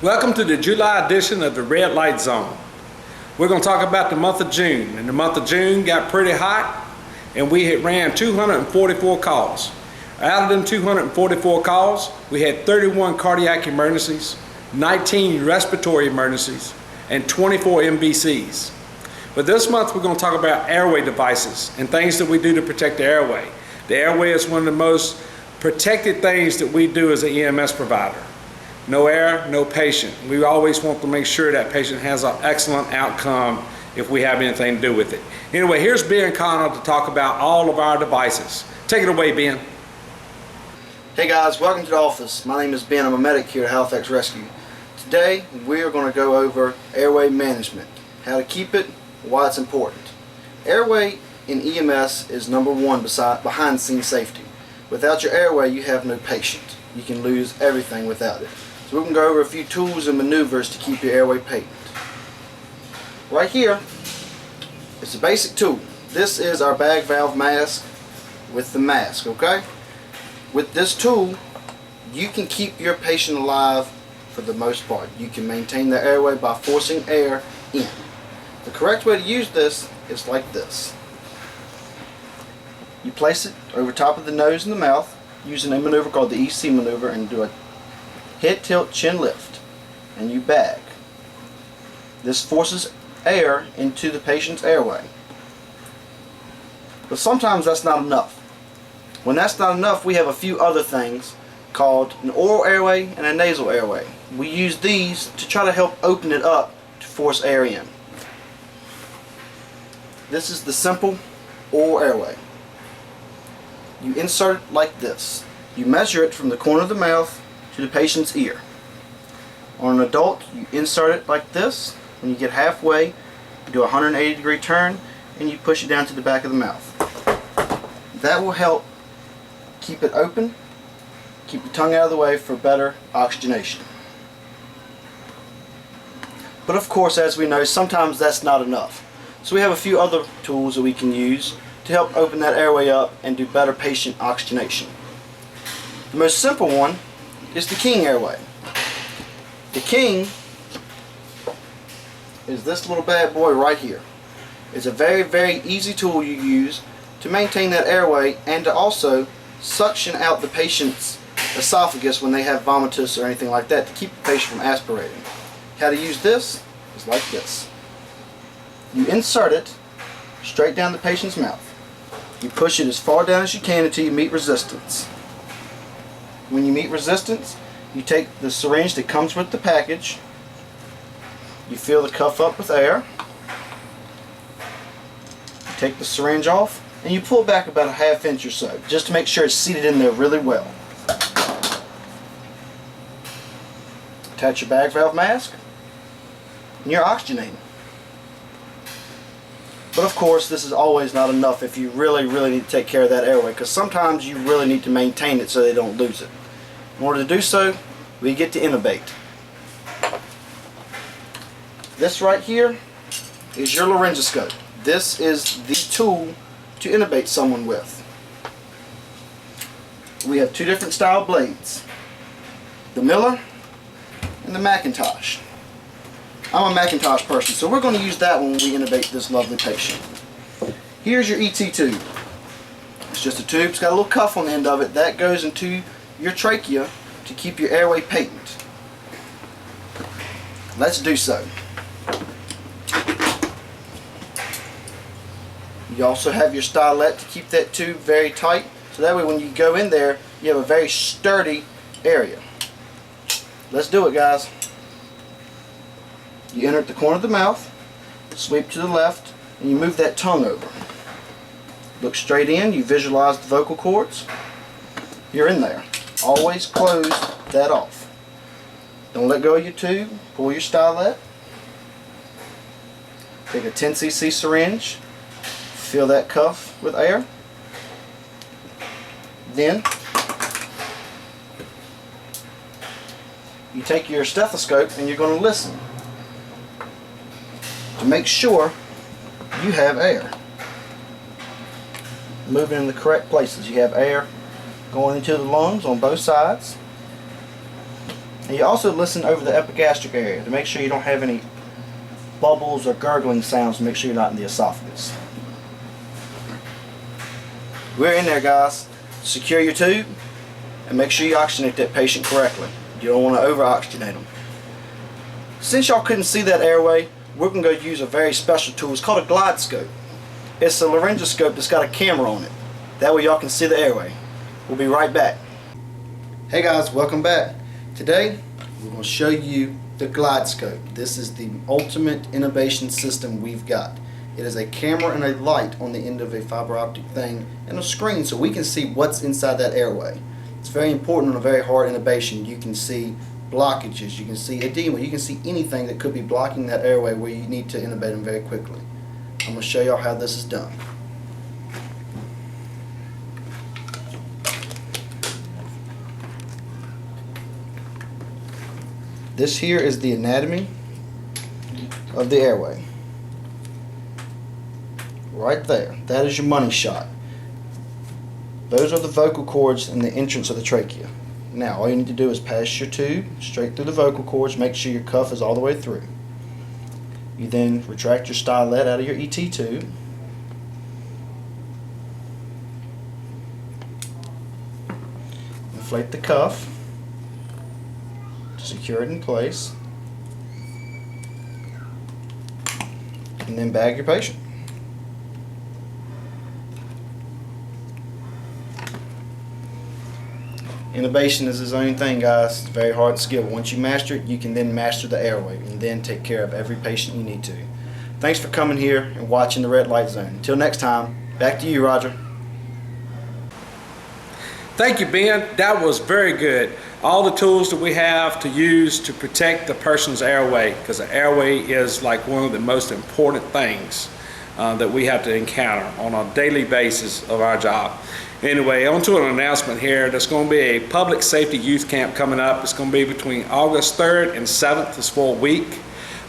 Welcome to the July edition of the Red Light Zone. We're going to talk about the month of June. And the month of June got pretty hot and we had ran 244 calls. Out of them 244 calls, we had 31 cardiac emergencies, 19 respiratory emergencies, and 24 MVCs. But this month we're going to talk about airway devices and things that we do to protect the airway. The airway is one of the most protected things that we do as an EMS provider. No air, no patient. We always want to make sure that patient has an excellent outcome if we have anything to do with it. Anyway, here's Ben Connell to talk about all of our devices. Take it away, Ben. Hey guys, welcome to the office. My name is Ben. I'm a medic here at Halifax Rescue. Today we are going to go over airway management, how to keep it, why it's important. Airway in EMS is number one behind scene safety. Without your airway, you have no patient. You can lose everything without it. So we can go over a few tools and maneuvers to keep your airway patent. Right here, it's a basic tool. This is our bag valve mask with the mask, okay? With this tool, you can keep your patient alive for the most part. You can maintain their airway by forcing air in. The correct way to use this is like this. You place it over top of the nose and the mouth using a maneuver called the EC maneuver and do a head tilt chin lift, and you bag. This forces air into the patient's airway. But sometimes that's not enough. When that's not enough, we have a few other things called an oral airway and a nasal airway. We use these to try to help open it up to force air in. This is the simple oral airway. You insert it like this. You measure it from the corner of the mouth to the patient's ear. On an adult, you insert it like this. When you get halfway, you do a 180-degree turn and you push it down to the back of the mouth. That will help keep it open, keep the tongue out of the way for better oxygenation. But of course, as we know, sometimes that's not enough. So we have a few other tools that we can use to help open that airway up and do better patient oxygenation. The most simple one is the King airway. The King is this little bad boy right here. It's a very, very easy tool you use to maintain that airway and to also suction out the patient's esophagus when they have vomitus or anything like that, to keep the patient from aspirating. How to use this is like this. You insert it straight down the patient's mouth. You push it as far down as you can until you meet resistance. When you meet resistance, you take the syringe that comes with the package, you fill the cuff up with air, you take the syringe off, and you pull back about a ½ inch or so, just to make sure it's seated in there really well. Attach your bag valve mask, and you're oxygenating. But of course, this is always not enough if you really need to take care of that airway, because sometimes you really need to maintain it so they don't lose it. In order to do so, we get to intubate. This right here is your laryngoscope. This is the tool to intubate someone with. We have two different style blades, the Miller and the Macintosh. I'm a Macintosh person, so we're going to use that when we intubate this lovely patient. Here's your ET tube. It's just a tube. It's got a little cuff on the end of it. That goes into your trachea to keep your airway patent. Let's do so. You also have your stylet to keep that tube very tight, so that way when you go in there, you have a very sturdy area. Let's do it, guys. You enter at the corner of the mouth, sweep to the left, and you move that tongue over. Look straight in, you visualize the vocal cords. You're in there. Always close that off. Don't let go of your tube. Pull your stylet. Take a 10cc syringe. Fill that cuff with air. Then you take your stethoscope and you're going to listen to make sure you have air moving in the correct places. You have air going into the lungs on both sides. And you also listen over the epigastric area to make sure you don't have any bubbles or gurgling sounds, to make sure you're not in the esophagus. We're in there, guys. Secure your tube and make sure you oxygenate that patient correctly. You don't want to over-oxygenate them. Since y'all couldn't see that airway, we're going to go use a very special tool. It's called a Glidescope. It's a laryngoscope that's got a camera on it. That way y'all can see the airway. We'll be right back. Hey guys, welcome back. Today, we're going to show you the Glidescope. This is the ultimate intubation system we've got. It is a camera and a light on the end of a fiber optic thing and a screen so we can see what's inside that airway. It's very important on a very hard intubation. You can see blockages, you can see edema, you can see anything that could be blocking that airway where you need to intubate them very quickly. I'm going to show y'all how this is done. This here is the anatomy of the airway. Right there. That is your money shot. Those are the vocal cords and the entrance of the trachea. Now all you need to do is pass your tube straight through the vocal cords, make sure your cuff is all the way through. You then retract your stylet out of your ET tube. Inflate the cuff to secure it in place. And then bag your patient. Intubation is its own thing, guys. It's a very hard skill. Once you master it, you can then master the airway and then take care of every patient you need to. Thanks for coming here and watching the Red Light Zone. Until next time, back to you, Roger. Thank you, Ben. That was very good. All the tools that we have to use to protect the person's airway, because the airway is like one of the most important things that we have to encounter on a daily basis of our job. Anyway, on to an announcement here. There's going to be a public safety youth camp coming up. It's going to be between August 3rd and 7th. It's for a week.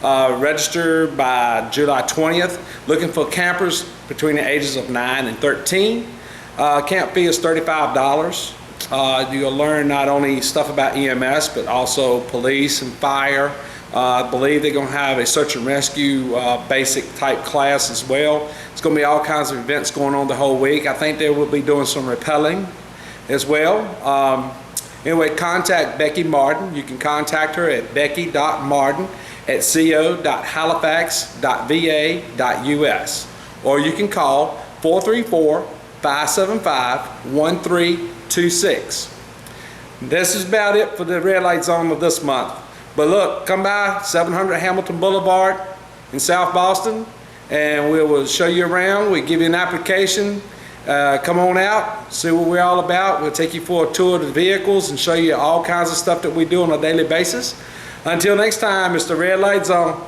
Register by July 20th. Looking for campers between the ages of 9 and 13. Camp fee is $35. You'll learn not only stuff about EMS, but also police and fire. I believe they're going to have a search and rescue basic type class as well. It's going to be all kinds of events going on the whole week. I think they will be doing some rappelling as well. Anyway, contact Becky Martin. You can contact her at becky.martin@co.halifax.va.us, or you can call 434-575-1326. This is about it for the Red Light Zone of this month. But look, come by 700 Hamilton Boulevard in South Boston, and we will show you around. We'll give you an application. Come on out, see what we're all about. We'll take you for a tour of the vehicles and show you all kinds of stuff that we do on a daily basis. Until next time, it's the Red Light Zone.